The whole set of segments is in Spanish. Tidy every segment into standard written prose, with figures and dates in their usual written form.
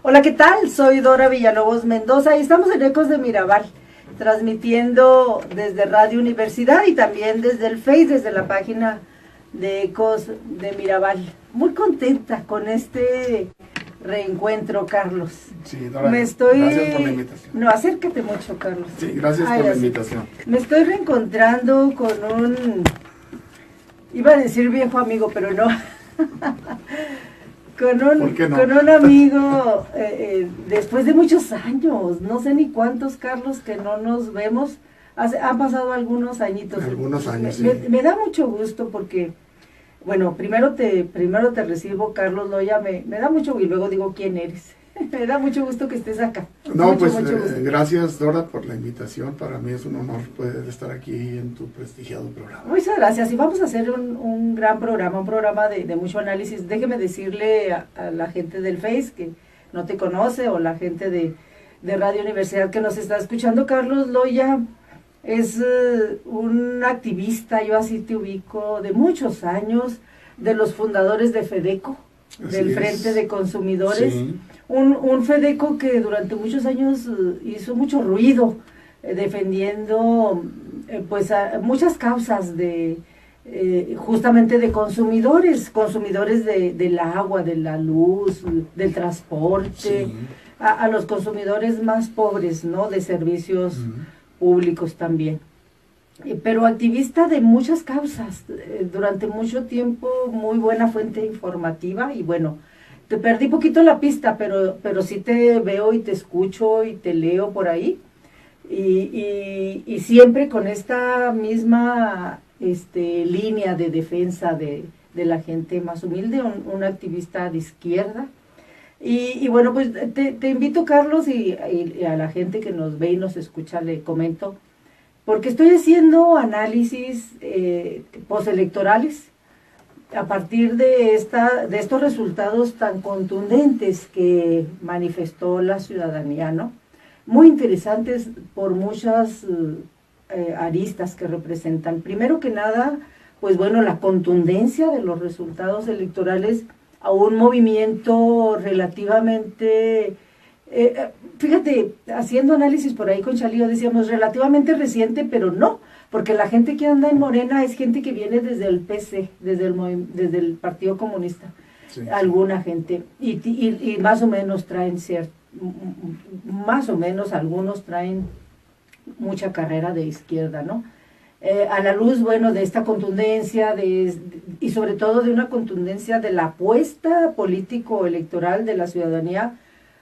Hola, ¿qué tal? Soy Dora Villalobos Mendoza y estamos en Ecos de Mirabal, transmitiendo desde Radio Universidad y también desde el Face, desde la página de Ecos de Mirabal. Muy contenta con este reencuentro, Carlos. Sí, Dora, gracias por la invitación. No, acércate mucho, Carlos. Sí, gracias por la invitación. Me estoy reencontrando con un... Iba a decir viejo amigo, pero no. Con un amigo, después de muchos años, no sé ni cuántos, Carlos, que no nos vemos. Han pasado algunos añitos. Algunos años, sí. Me da mucho gusto porque, bueno, primero te recibo, Carlos Loya, me da mucho gusto y luego digo quién eres. Me da mucho gusto que estés acá. No, mucho, pues mucho gracias, Dora, por la invitación. Para mí es un honor poder estar aquí en tu prestigiado programa. Muchas gracias. Y vamos a hacer un gran programa, un programa de mucho análisis. Déjeme decirle a la gente del Face que no te conoce o la gente de Radio Universidad que nos está escuchando. Carlos Loya es un activista, yo así te ubico, de muchos años, de los fundadores de FEDECO, del Frente de Consumidores. Sí. Un FEDECO que durante muchos años hizo mucho ruido, defendiendo pues muchas causas de justamente de consumidores del agua, de la luz, del transporte, Sí. a los consumidores más pobres, ¿no? De servicios públicos también. Pero activista de muchas causas, durante mucho tiempo muy buena fuente informativa y bueno, te perdí poquito la pista, pero sí te veo y te escucho y te leo por ahí. Y siempre con esta misma línea de defensa de la gente más humilde, un activista de izquierda. Y bueno, pues te invito, Carlos, y a la gente que nos ve y nos escucha le comento, porque estoy haciendo análisis postelectorales a partir de estos resultados tan contundentes que manifestó la ciudadanía, ¿no? Muy interesantes por muchas aristas que representan. Primero que nada, pues bueno, la contundencia de los resultados electorales a un movimiento relativamente, fíjate, haciendo análisis por ahí con Chalío decíamos relativamente reciente, pero no, porque la gente que anda en Morena es gente que viene desde el PC, desde el Partido Comunista, sí, alguna gente, y más o menos traen más o menos algunos traen mucha carrera de izquierda, ¿no? A la luz, bueno, de esta contundencia y sobre todo de una contundencia de la apuesta político-electoral de la ciudadanía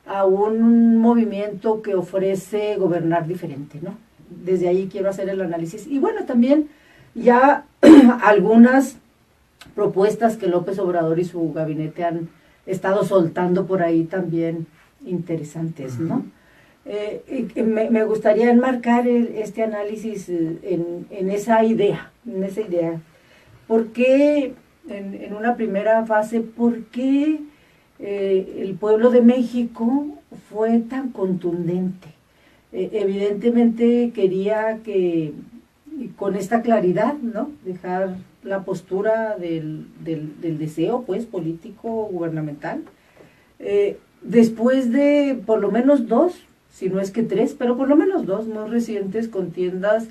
a un movimiento que ofrece gobernar diferente, ¿no? Desde ahí quiero hacer el análisis. Y bueno, también ya algunas propuestas que López Obrador y su gabinete han estado soltando por ahí también interesantes, ¿no? Me gustaría enmarcar este análisis en esa idea, ¿Por qué, en una primera fase, por qué el pueblo de México fue tan contundente? Evidentemente quería que, con esta claridad, ¿no?, dejar la postura del deseo, pues, político, gubernamental, después de por lo menos 2, si no es que 3, pero por lo menos 2 muy recientes contiendas,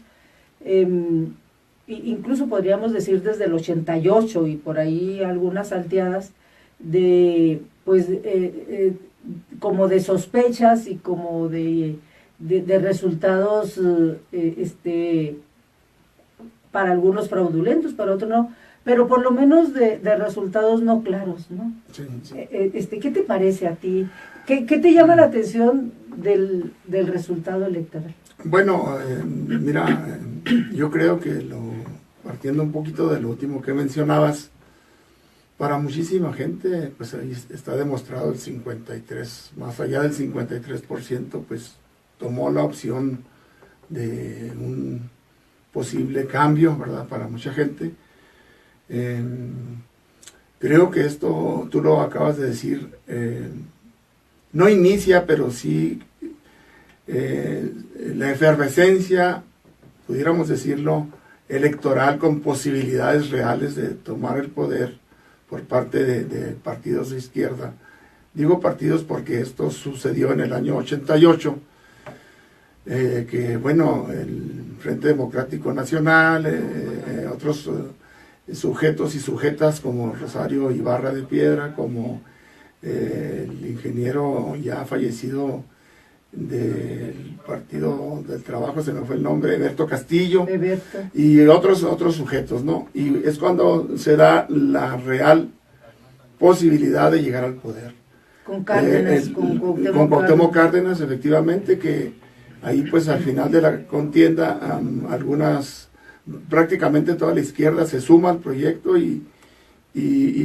incluso podríamos decir desde el 88 y por ahí algunas salteadas de, pues, como de sospechas y como de resultados, para algunos fraudulentos, para otros no, pero por lo menos de resultados no claros, ¿no? Sí, sí. ¿Qué te parece a ti? ¿Qué te llama la atención del resultado electoral? Bueno, mira, yo creo que partiendo un poquito de lo último que mencionabas, para muchísima gente, pues ahí está demostrado el 53, más allá del 53%, pues tomó la opción de un posible cambio, ¿verdad?, para mucha gente. Creo que esto, tú lo acabas de decir, no inicia, pero sí la efervescencia, pudiéramos decirlo, electoral con posibilidades reales de tomar el poder por parte de partidos de izquierda, Digo partidos porque esto sucedió en el año 88, que bueno, el Frente Democrático Nacional, otros sujetos y sujetas como Rosario Ibarra de Piedra, como el ingeniero ya fallecido del Partido del Trabajo, se me fue el nombre, Eberto Castillo, y otros sujetos, ¿no? Y es cuando se da la real posibilidad de llegar al poder. Con Cárdenas, con Cuauhtémoc Cárdenas, efectivamente, que ahí pues al final de la contienda prácticamente toda la izquierda se suma al proyecto y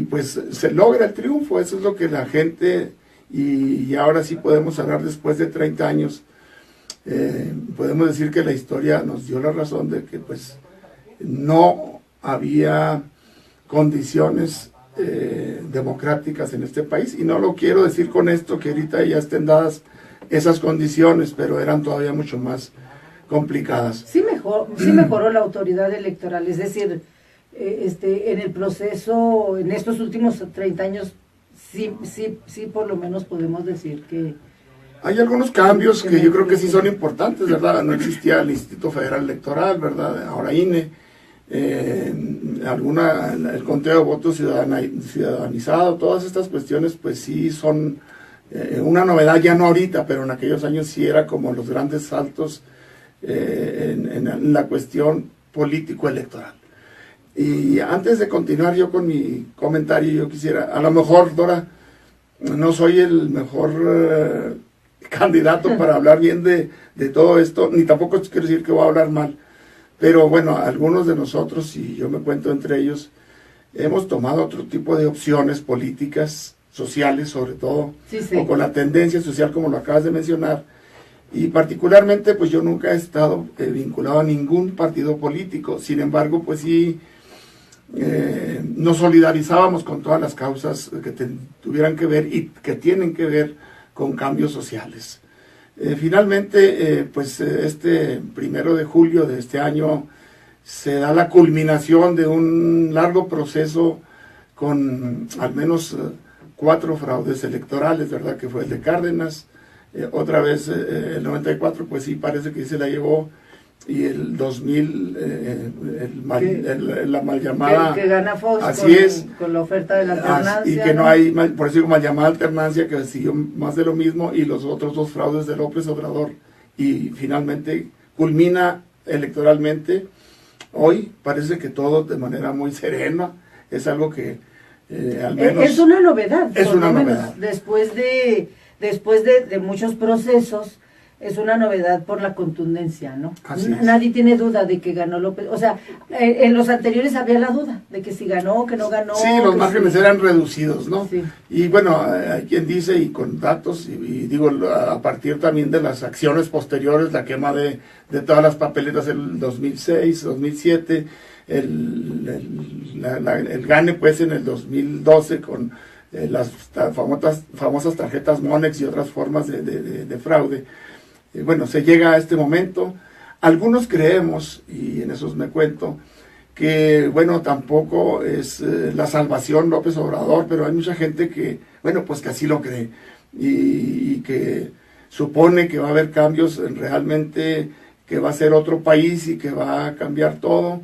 pues se logra el triunfo. Eso es lo que la gente, y ahora sí podemos hablar después de 30 años, podemos decir que la historia nos dio la razón de que pues no había condiciones democráticas en este país, y no lo quiero decir con esto que ahorita ya estén dadas esas condiciones, pero eran todavía mucho más complicadas. Sí mejoró la autoridad electoral, es decir, en el proceso, en estos últimos 30 años, sí por lo menos podemos decir que... Hay algunos cambios que yo creo que sí son importantes, ¿verdad? No existía el Instituto Federal Electoral, ¿verdad? Ahora INE. El conteo de votos ciudadanizado, todas estas cuestiones pues sí son una novedad, ya no ahorita, pero en aquellos años sí era como los grandes saltos en la cuestión político-electoral. Y antes de continuar yo con mi comentario, yo quisiera, a lo mejor, Dora, no soy el mejor candidato para hablar bien de todo esto, ni tampoco quiero decir que voy a hablar mal, pero bueno, algunos de nosotros, y yo me cuento entre ellos, hemos tomado otro tipo de opciones políticas, sociales sobre todo, o con la tendencia social como lo acabas de mencionar, y particularmente pues yo nunca he estado vinculado a ningún partido político. Sin embargo pues sí nos solidarizábamos con todas las causas que tuvieran que ver y que tienen que ver con cambios sociales. Finalmente, este 1 de julio de este año se da la culminación de un largo proceso con al menos 4 fraudes electorales, ¿verdad? Que fue el de Cárdenas, otra vez el 94, pues sí parece que se la llevó, y el 2000, la mal llamada... Que gana Fox con la oferta de la alternancia. Y que no hay, por eso digo, mal llamada alternancia, que siguió más de lo mismo, y los otros 2 fraudes de López Obrador, y finalmente culmina electoralmente. Hoy parece que todo de manera muy serena, es algo que al menos... Es una novedad. Es una novedad. Después de muchos procesos, es una novedad por la contundencia, ¿no? Nadie tiene duda de que ganó López. O sea, en los anteriores había la duda de que si ganó, que no ganó. Sí, los márgenes eran reducidos, ¿no? Sí. Y bueno, hay quien dice, y con datos, y digo, a partir también de las acciones posteriores, la quema de todas las papeletas en 2006, 2007, el gane pues en el 2012 con las famosas tarjetas Monex y otras formas de fraude. Bueno, se llega a este momento. Algunos creemos, y en esos me cuento, que bueno, tampoco es la salvación López Obrador, pero hay mucha gente que, bueno, pues que así lo cree, y que supone que va a haber cambios realmente, que va a ser otro país y que va a cambiar todo.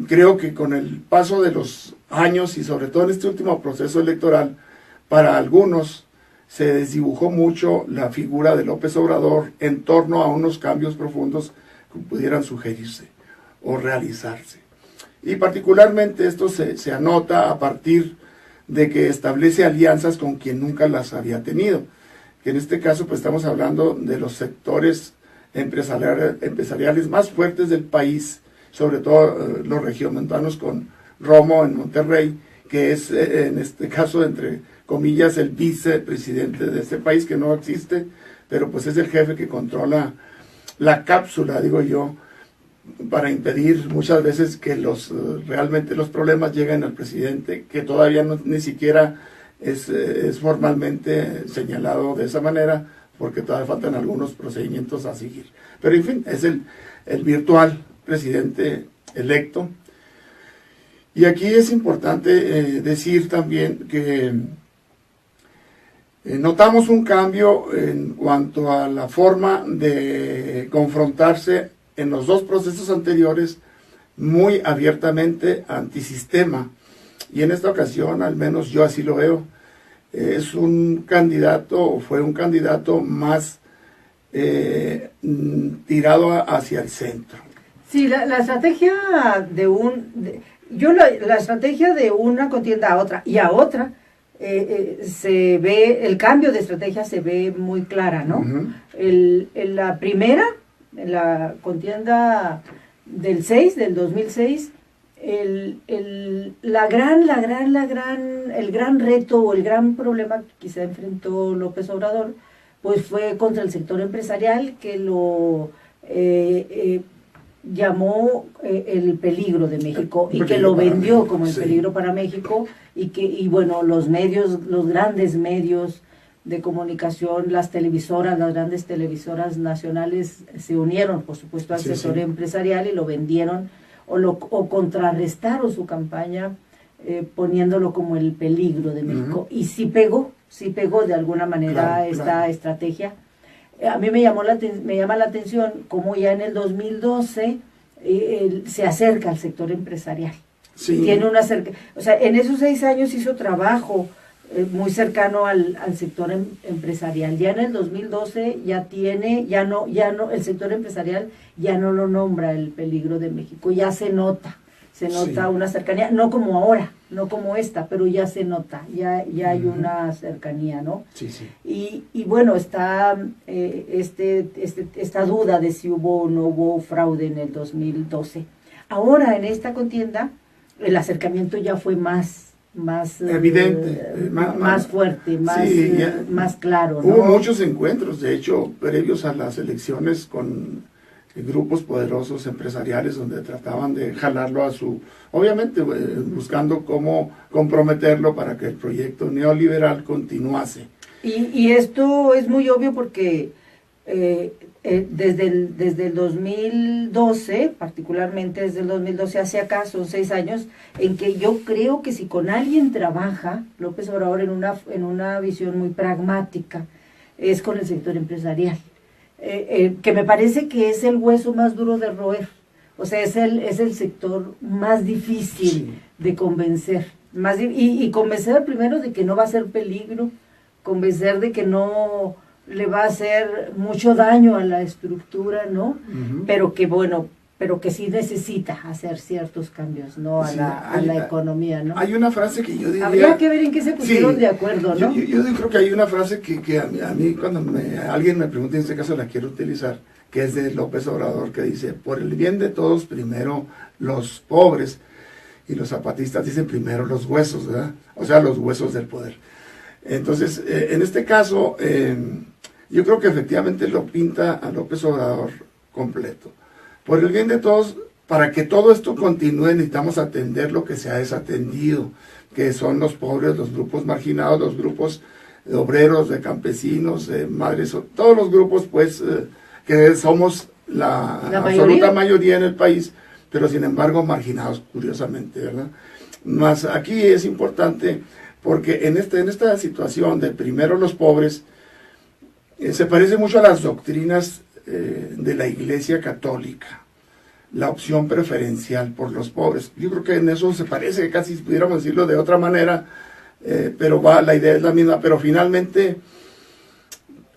Creo que con el paso de los años, y sobre todo en este último proceso electoral, para algunos se desdibujó mucho la figura de López Obrador en torno a unos cambios profundos que pudieran sugerirse o realizarse. Y particularmente esto se anota a partir de que establece alianzas con quien nunca las había tenido. Que en este caso pues estamos hablando de los sectores empresariales más fuertes del país, sobre todo los regiomontanos, con Romo en Monterrey, que es en este caso, entre comillas, el vicepresidente de este país, que no existe, pero pues es el jefe que controla la cápsula, digo yo, para impedir muchas veces que realmente los problemas lleguen al presidente, que todavía ni siquiera es formalmente señalado de esa manera, porque todavía faltan algunos procedimientos a seguir. Pero en fin, es el virtual presidente electo. Y aquí es importante decir también que Notamos un cambio en cuanto a la forma de confrontarse en los dos procesos anteriores, muy abiertamente antisistema. Y en esta ocasión, al menos yo así lo veo, es un candidato, o fue un candidato más tirado hacia el centro. Sí, la estrategia la estrategia de una contienda a otra y a otra, se ve, el cambio de estrategia se ve muy clara, ¿no? La primera, la contienda del 2006, el gran reto o el gran problema que quizá enfrentó López Obrador, pues fue contra el sector empresarial, que lo llamó el peligro de México y que lo vendió como el peligro para México, y bueno, los grandes medios de comunicación, las grandes televisoras nacionales se unieron, por supuesto, al sector empresarial y lo vendieron o contrarrestaron su campaña poniéndolo como el peligro de México. Y sí pegó de alguna manera esta estrategia. A mí me llama la atención cómo ya en el 2012 se acerca al sector empresarial. Sí. Tiene o sea, en esos 6 años hizo trabajo muy cercano al sector empresarial. Ya en el 2012 el sector empresarial ya no lo nombra el peligro de México, ya se nota una cercanía, no como ahora, no como esta, pero ya se nota, ya hay una cercanía, ¿no? Sí, sí. Y bueno, está esta duda de si hubo o no hubo fraude en el 2012. Ahora, en esta contienda, el acercamiento ya fue más evidente, más fuerte, más claro, ¿no? Hubo muchos encuentros, de hecho, previos a las elecciones con grupos poderosos empresariales donde trataban de jalarlo obviamente buscando cómo comprometerlo para que el proyecto neoliberal continuase. Y esto es muy obvio porque desde el 2012, particularmente desde el 2012 hacia acá, son 6 años, en que yo creo que si con alguien trabaja López Obrador en una visión muy pragmática, es con el sector empresarial. Que me parece que es el hueso más duro de roer, o sea, es el sector más difícil de convencer, y convencer primero de que no va a ser peligro, convencer de que no le va a hacer mucho daño a la estructura, ¿no? Pero que sí necesita hacer ciertos cambios, ¿no? A la economía, ¿no? Hay una frase que yo diría... Habría que ver en qué se pusieron de acuerdo, ¿no? Yo creo que hay una frase que a mí cuando alguien me pregunta, en este caso la quiero utilizar, que es de López Obrador, que dice, por el bien de todos, primero los pobres, y los zapatistas dicen primero los huesos, ¿verdad? O sea, los huesos del poder. Entonces, en este caso, yo creo que efectivamente lo pinta a López Obrador completo. Por el bien de todos, para que todo esto continúe, necesitamos atender lo que se ha desatendido, que son los pobres, los grupos marginados, los grupos de obreros, de campesinos, de madres, todos los grupos, pues, que somos la absoluta mayoría en el país, pero sin embargo marginados, curiosamente, ¿verdad? Más aquí es importante, porque en esta situación de primero los pobres, se parece mucho a las doctrinas de la Iglesia Católica, la opción preferencial por los pobres. Yo creo que en eso se parece, casi pudiéramos decirlo de otra manera, pero la idea es la misma, pero finalmente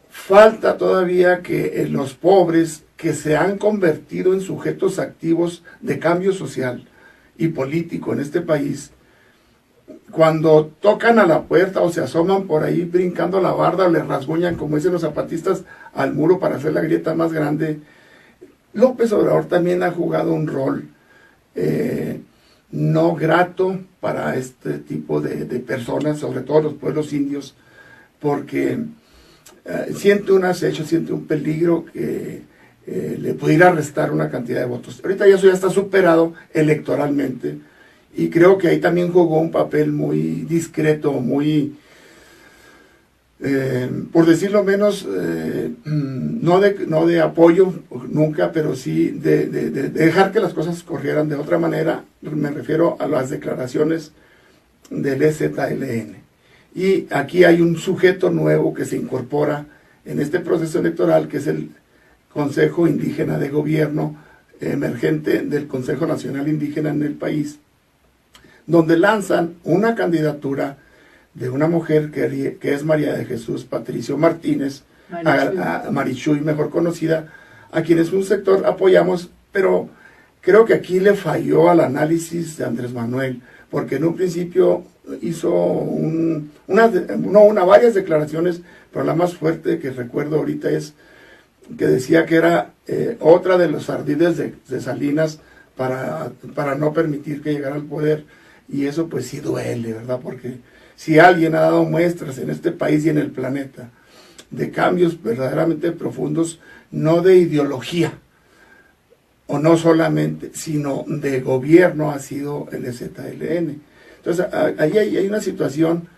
falta todavía que los pobres que se han convertido en sujetos activos de cambio social y político en este país, cuando tocan a la puerta o se asoman por ahí brincando la barda o le rasguñan, como dicen los zapatistas, al muro para hacer la grieta más grande, López Obrador también ha jugado un rol no grato para este tipo de personas, sobre todo los pueblos indios, porque siente un acecho, siente un peligro que le pudiera restar una cantidad de votos. Ahorita eso ya está superado electoralmente, y creo que ahí también jugó un papel muy discreto, muy, por decirlo menos, no de apoyo nunca, pero sí de dejar que las cosas corrieran de otra manera. Me refiero a las declaraciones del EZLN. Y aquí hay un sujeto nuevo que se incorpora en este proceso electoral, que es el Consejo Indígena de Gobierno emergente del Consejo Nacional Indígena en el país, donde lanzan una candidatura de una mujer que es María de Jesús Patricio Martínez, a Marichuy, mejor conocida, a quienes un sector apoyamos, pero creo que aquí le falló al análisis de Andrés Manuel, porque en un principio hizo varias declaraciones, pero la más fuerte que recuerdo ahorita es que decía que era otra de los ardides de Salinas para no permitir que llegara al poder, y eso pues sí duele, ¿verdad? Porque si alguien ha dado muestras en este país y en el planeta de cambios verdaderamente profundos, no de ideología, o no solamente, sino de gobierno, ha sido el EZLN. Entonces, ahí hay una situación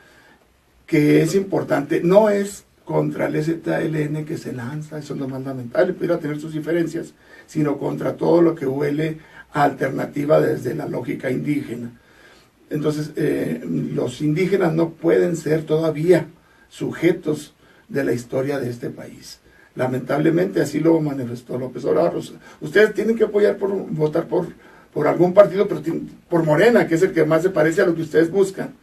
que es importante. No es contra el EZLN que se lanza, eso es lo más lamentable, pudiera tener sus diferencias, sino contra todo lo que huele a alternativa desde la lógica indígena. Entonces, los indígenas no pueden ser todavía sujetos de la historia de este país. Lamentablemente así lo manifestó López Obrador. Ustedes tienen que votar por algún partido, pero por Morena, que es el que más se parece a lo que ustedes buscan.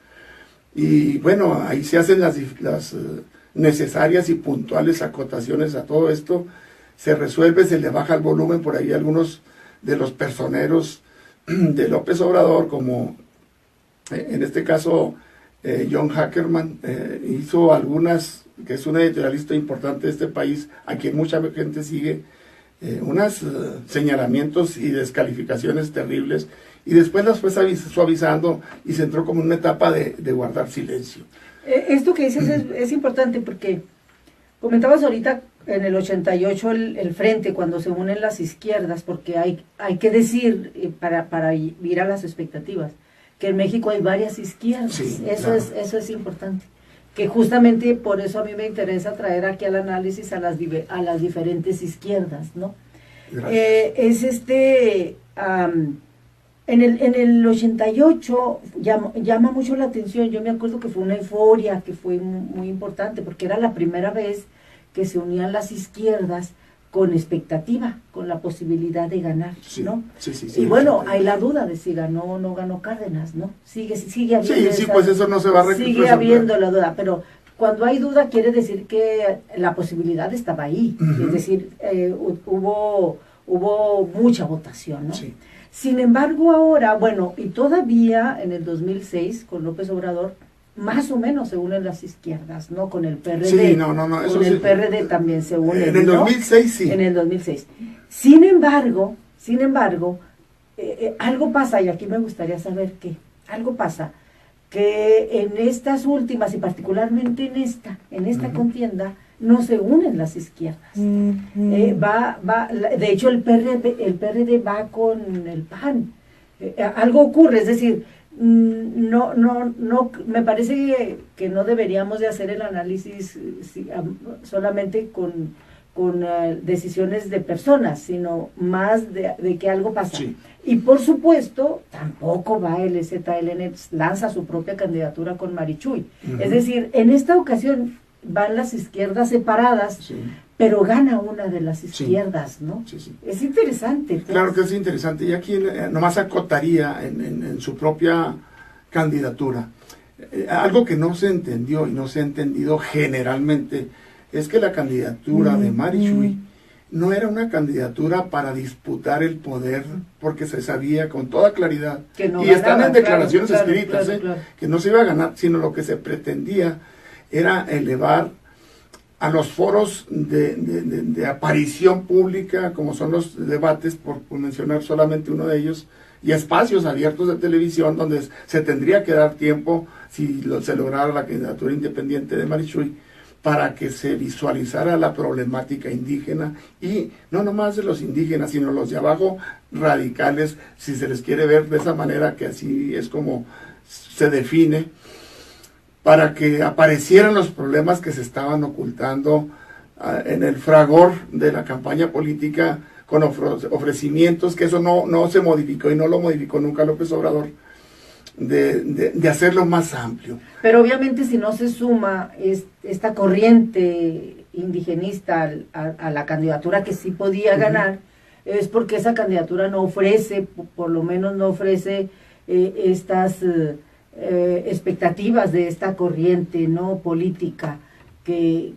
Y bueno, ahí se hacen las necesarias y puntuales acotaciones a todo esto. Se resuelve, se le baja el volumen por ahí a algunos de los personeros de López Obrador, como en este caso John Hackerman hizo algunas, que es un editorialista importante de este país, a quien mucha gente sigue, unos señalamientos y descalificaciones terribles, y después las fue suavizando y se entró como en una etapa de guardar silencio. Esto que dices es importante, porque comentabas ahorita en el 88 el frente, cuando se unen las izquierdas, porque hay que decir, para ir a las expectativas, que en México hay varias izquierdas. Sí, eso es importante, que justamente por eso a mí me interesa traer aquí al análisis a las diferentes izquierdas, ¿no? En el 88 llama mucho la atención. Yo me acuerdo que fue una euforia que fue muy importante, porque era la primera vez que se unían las izquierdas con expectativa, con la posibilidad de ganar, ¿no? Sí, y bueno, hay la duda de si ganó o no ganó Cárdenas, ¿no? Sigue habiendo pues eso no se va a recuperar. Sigue habiendo la duda, pero cuando hay duda quiere decir que la posibilidad estaba ahí, es decir, hubo mucha votación, ¿no? Sí. Sin embargo, ahora, bueno, y todavía en el 2006, con López Obrador, más o menos se unen las izquierdas, ¿no? Con el PRD. Sí, no, eso con el PRD también se unen. En el 2006, sí. En el 2006. Sin embargo, algo pasa, y aquí me gustaría saber qué. Algo pasa, que en estas últimas, y particularmente en esta contienda, no se unen las izquierdas. De hecho, el PRD va con el PAN. Algo ocurre, es decir, no, me parece que no deberíamos de hacer el análisis solamente con decisiones de personas, sino más de que algo pasa. Sí. Y por supuesto, tampoco va el EZLN, lanza su propia candidatura con Marichuy. Es decir, en esta ocasión van las izquierdas separadas, sí, pero gana una de las izquierdas, sí, ¿no? Sí, sí. Es interesante. Pues. Claro que es interesante. Y aquí nomás acotaría en su propia candidatura. Algo que no se entendió y no se ha entendido generalmente es que la candidatura de Marichuy no era una candidatura para disputar el poder, porque se sabía con toda claridad, que no y ganaba, están en declaraciones escritas, claro. Que no se iba a ganar, sino lo que se pretendía era elevar a los foros de aparición pública, como son los debates, por mencionar solamente uno de ellos, y espacios abiertos de televisión donde se tendría que dar tiempo, si se lograra la candidatura independiente de Marichuy, para que se visualizara la problemática indígena, y no nomás de los indígenas, sino los de abajo, radicales, si se les quiere ver de esa manera, que así es como se define, para que aparecieran los problemas que se estaban ocultando en el fragor de la campaña política, con ofrecimientos, que eso no se modificó y no lo modificó nunca López Obrador, de hacerlo más amplio. Pero obviamente si no se suma esta corriente indigenista a la candidatura que sí podía ganar, es porque esa candidatura no ofrece, por lo menos no ofrece estas expectativas de esta corriente no política que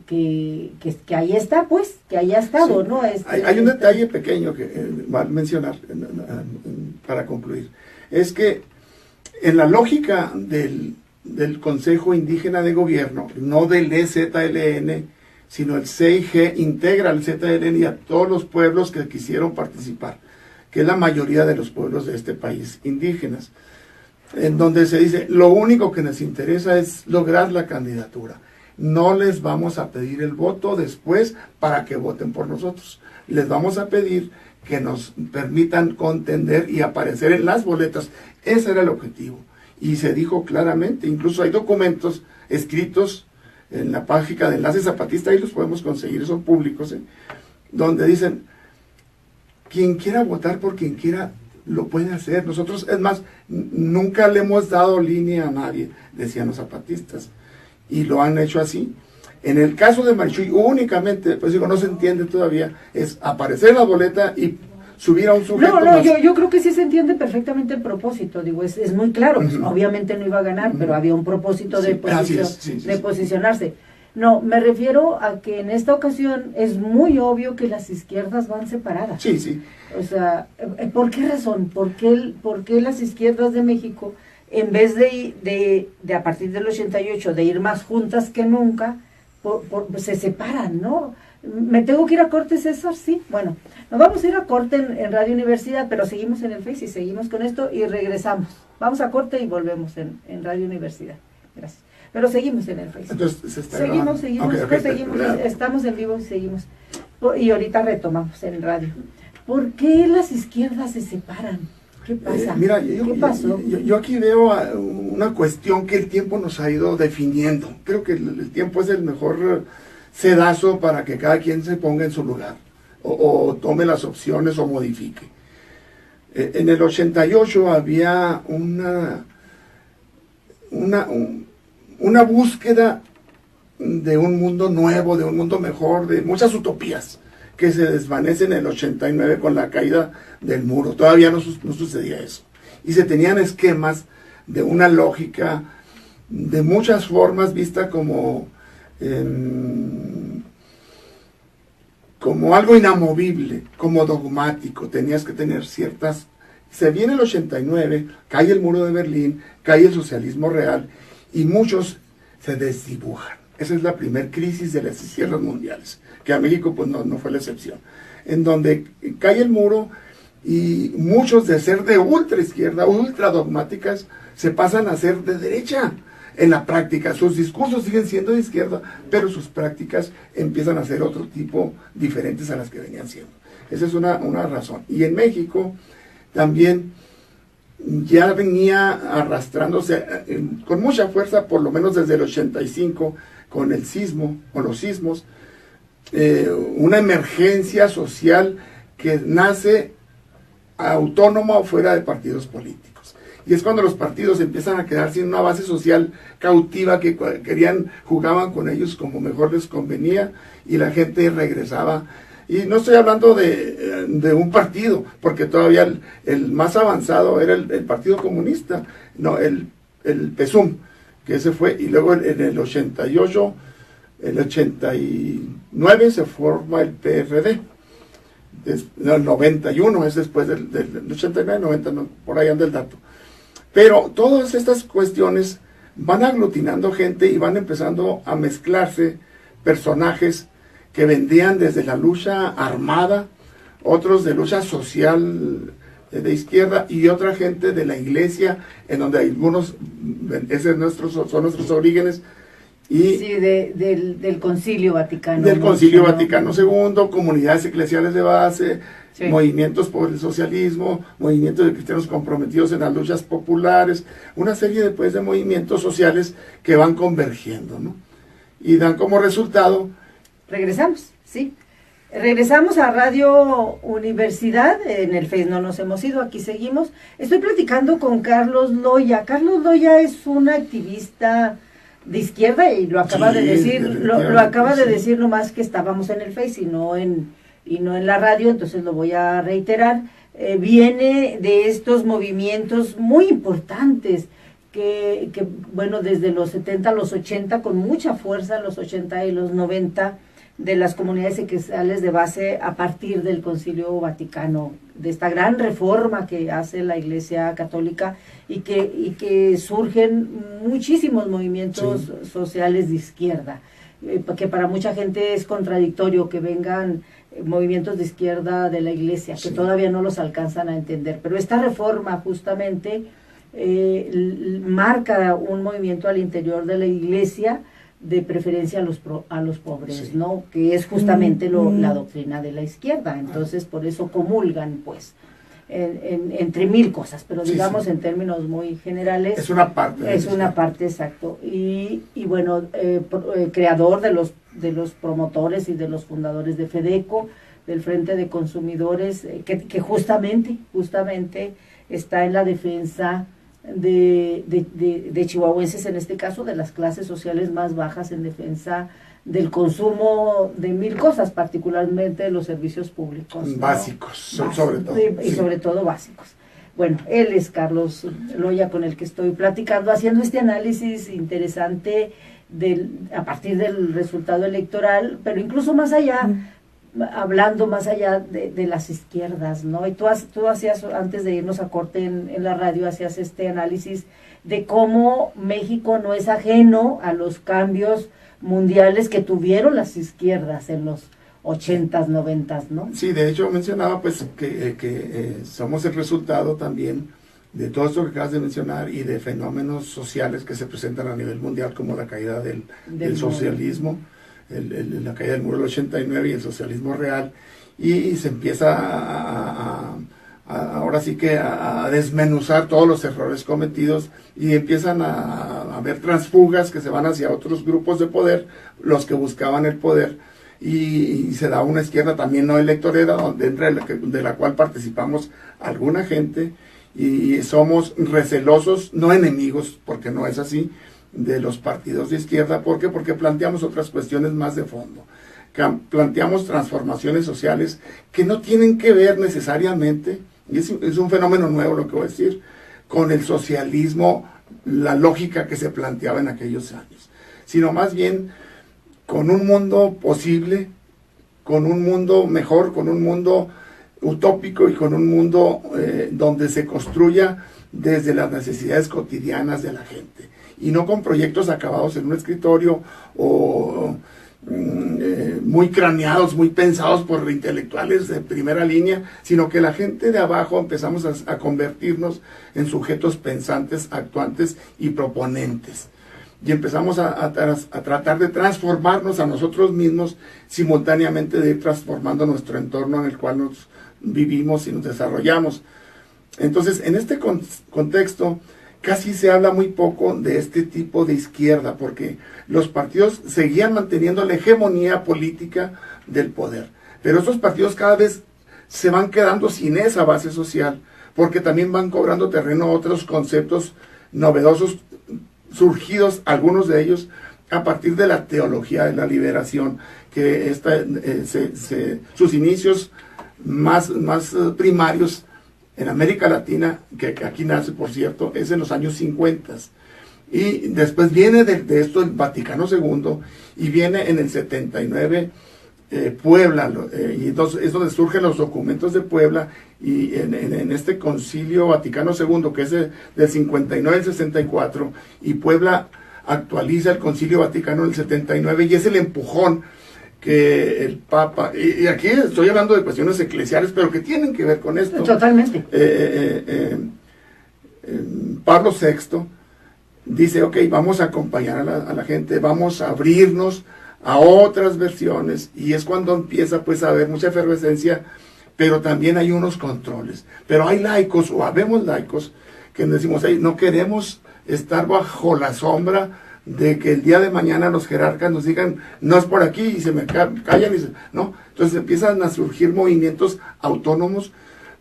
ahí está, pues, que haya estado, ¿no? Hay un detalle pequeño que va a mencionar para concluir. Es que en la lógica del Consejo Indígena de Gobierno, no del EZLN, sino el CIG integra al ZLN y a todos los pueblos que quisieron participar, que es la mayoría de los pueblos de este país indígenas, en donde se dice, lo único que nos interesa es lograr la candidatura. No les vamos a pedir el voto después para que voten por nosotros. Les vamos a pedir que nos permitan contender y aparecer en las boletas. Ese era el objetivo. Y se dijo claramente, incluso hay documentos escritos en la página de Enlace Zapatista, ahí los podemos conseguir, son públicos, donde dicen, quien quiera votar por quien quiera, lo puede hacer. Nosotros, es más, nunca le hemos dado línea a nadie, decían los zapatistas, y lo han hecho así. En el caso de Marichuy, únicamente, pues digo, no se entiende todavía, es aparecer en la boleta y subir a un sujeto. No, yo creo que sí se entiende perfectamente el propósito, digo, es muy claro, pues, obviamente no iba a ganar, pero había un propósito de posicionarse. No, me refiero a que en esta ocasión es muy obvio que las izquierdas van separadas. Sí, sí. O sea, ¿por qué razón? ¿Por qué las izquierdas de México, en vez de a partir del 88, de ir más juntas que nunca, se separan, ¿no? ¿Me tengo que ir a corte, César? Sí, bueno, nos vamos a ir a corte en Radio Universidad, pero seguimos en el Face y seguimos con esto y regresamos. Vamos a corte y volvemos en Radio Universidad. Gracias. Pero seguimos en el Face. Entonces, se está seguimos, okay, seguimos, estamos en vivo y seguimos. Y ahorita retomamos en radio. ¿Por qué las izquierdas se separan? ¿Qué pasa? Mira, ¿Qué pasó? Yo aquí veo una cuestión que el tiempo nos ha ido definiendo. Creo que el tiempo es el mejor sedazo para que cada quien se ponga en su lugar, o tome las opciones o modifique. En el 88 había una búsqueda de un mundo nuevo, de un mundo mejor, de muchas utopías que se desvanecen en el 89 con la caída del muro. Todavía no sucedía eso. Y se tenían esquemas de una lógica de muchas formas vista como algo inamovible, como dogmático. Tenías que tener ciertas... Se viene el 89, cae el muro de Berlín, cae el socialismo real, y muchos se desdibujan. Esa es la primer crisis de las izquierdas mundiales, que a México pues no fue la excepción, en donde cae el muro y muchos de ser de ultra izquierda, ultra dogmáticas, se pasan a ser de derecha. En la práctica, sus discursos siguen siendo de izquierda, pero sus prácticas empiezan a ser otro tipo, diferentes a las que venían siendo. Esa es una razón. Y en México también ya venía arrastrándose con mucha fuerza, por lo menos desde el 85, con el sismo, con los sismos, una emergencia social que nace autónoma o fuera de partidos políticos. Y es cuando los partidos empiezan a quedar sin una base social cautiva que jugaban con ellos como mejor les convenía, y la gente regresaba. Y no estoy hablando de un partido, porque todavía el más avanzado era el Partido Comunista, no, el PSUM, que ese fue, y luego en el 88, el 89 se forma el PRD. El 91 es después del 89, 90, no, por ahí anda el dato. Pero todas estas cuestiones van aglutinando gente y van empezando a mezclarse personajes que vendían desde la lucha armada, otros de lucha social de izquierda y otra gente de la iglesia, en donde algunos, son nuestros orígenes. Y sí, del Concilio Vaticano. Del Concilio Vaticano II, comunidades eclesiales de base, sí, movimientos por el socialismo, movimientos de cristianos comprometidos en las luchas populares, una serie de movimientos sociales que van convergiendo, ¿no? Y dan como resultado... Regresamos, sí. Regresamos a Radio Universidad, en el Face no nos hemos ido, aquí seguimos. Estoy platicando con Carlos Loya. Carlos Loya es un activista de izquierda y lo acaba de decir, lo acaba de decir nomás que estábamos en el Face y no en la radio, entonces lo voy a reiterar. Viene de estos movimientos muy importantes que bueno, desde los 70 a los 80, con mucha fuerza, los 80 y los 90, de las comunidades eclesiales de base a partir del Concilio Vaticano, de esta gran reforma que hace la Iglesia Católica y que surgen muchísimos movimientos sociales de izquierda, que para mucha gente es contradictorio que vengan movimientos de izquierda de la Iglesia, que todavía no los alcanzan a entender, pero esta reforma justamente marca un movimiento al interior de la Iglesia, de preferencia a los pobres, ¿no? Que es justamente la doctrina de la izquierda. Entonces, por eso comulgan, pues, entre mil cosas, pero digamos en términos muy generales. Es una parte. Es una parte, exacto. Y bueno, creador de los promotores y de los fundadores de FEDECO, del Frente de Consumidores, que justamente está en la defensa de chihuahuenses, en este caso de las clases sociales más bajas, en defensa del consumo de mil cosas, particularmente de los servicios públicos básicos, sobre todo. Y sobre todo básicos. Bueno, él es Carlos Loya, con el que estoy platicando, haciendo este análisis interesante a partir del resultado electoral, pero incluso más allá, hablando más allá de las izquierdas, ¿no? Y tú hacías, antes de irnos a corte en la radio, hacías este análisis de cómo México no es ajeno a los cambios mundiales que tuvieron las izquierdas en los 80s, 90s, ¿no? Sí, de hecho mencionaba pues que somos el resultado también de todo esto que acabas de mencionar y de fenómenos sociales que se presentan a nivel mundial, como la caída del socialismo, la caída del muro del 89 y el socialismo real, y se empieza ahora sí que a desmenuzar todos los errores cometidos, y empiezan a haber transfugas que se van hacia otros grupos de poder, los que buscaban el poder, y se da una izquierda también no electorera, de la cual participamos alguna gente, y somos recelosos, no enemigos, porque no es así, de los partidos de izquierda. ¿Por qué? Porque planteamos otras cuestiones más de fondo. Planteamos transformaciones sociales que no tienen que ver necesariamente, y es un fenómeno nuevo lo que voy a decir, con el socialismo, la lógica que se planteaba en aquellos años, sino más bien con un mundo posible, con un mundo mejor, con un mundo utópico y con un mundo donde se construya desde las necesidades cotidianas de la gente, y no con proyectos acabados en un escritorio o muy craneados, muy pensados por intelectuales de primera línea, sino que la gente de abajo empezamos a convertirnos en sujetos pensantes, actuantes y proponentes. Y empezamos a tratar de transformarnos a nosotros mismos, simultáneamente de ir transformando nuestro entorno en el cual nos vivimos y nos desarrollamos. Entonces, en este contexto, casi se habla muy poco de este tipo de izquierda, porque los partidos seguían manteniendo la hegemonía política del poder. Pero estos partidos cada vez se van quedando sin esa base social, porque también van cobrando terreno otros conceptos novedosos, surgidos, algunos de ellos, a partir de la teología de la liberación, que sus inicios más primarios en América Latina, que aquí nace, por cierto, es en los años 50. Y después viene de esto el Vaticano II, y viene en el 79 Puebla, y entonces es donde surgen los documentos de Puebla, y en este Concilio Vaticano II, que es del 59 al 64, y Puebla actualiza el Concilio Vaticano del 79, y es el empujón que el Papa, y aquí estoy hablando de cuestiones eclesiales, pero que tienen que ver con esto. Totalmente. Pablo VI dice, ok, vamos a acompañar a la gente, vamos a abrirnos a otras versiones, y es cuando empieza pues a haber mucha efervescencia, pero también hay unos controles. Pero hay laicos, o habemos laicos, que decimos, hey, no queremos estar bajo la sombra de que el día de mañana los jerarcas nos digan, no es por aquí, y se me callan, ¿no? Entonces empiezan a surgir movimientos autónomos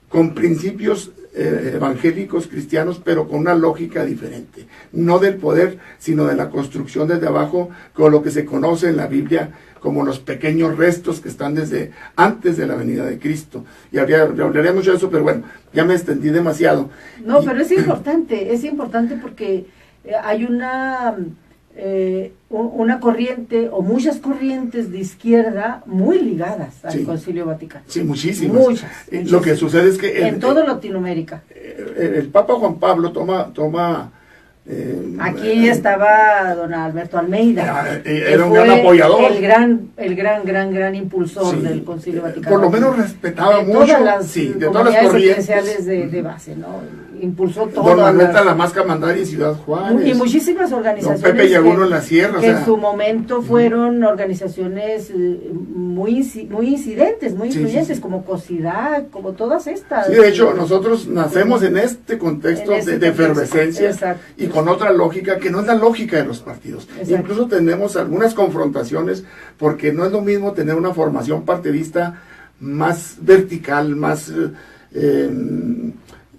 con principios evangélicos, cristianos, pero con una lógica diferente, no del poder, sino de la construcción desde abajo, con lo que se conoce en la Biblia como los pequeños restos que están desde antes de la venida de Cristo. Y hablaría mucho de eso, pero bueno, ya me extendí demasiado. No, pero es importante porque hay una corriente o muchas corrientes de izquierda muy ligadas al Concilio Vaticano. Sí, muchísimas. Muchas. Lo que sucede es que en toda Latinoamérica. El Papa Juan Pablo toma aquí estaba don Alberto Almeida, era un gran apoyador, el gran impulsor del Concilio Vaticano. Por lo menos respetaba mucho de todas las corrientes de base, ¿no? Impulsó todo. Don Manuel Talamasca Mandari en Ciudad Juárez. Y muchísimas organizaciones. Don Pepe Yaguno en la Sierra. Que en su momento fueron organizaciones muy incidentes, muy influyentes, como COSIDAC, como todas estas. Sí, de hecho, nosotros nacemos en este contexto de efervescencia. Exacto. Y con otra lógica que no es la lógica de los partidos. Exacto. Incluso tenemos algunas confrontaciones porque no es lo mismo tener una formación partidista más vertical, más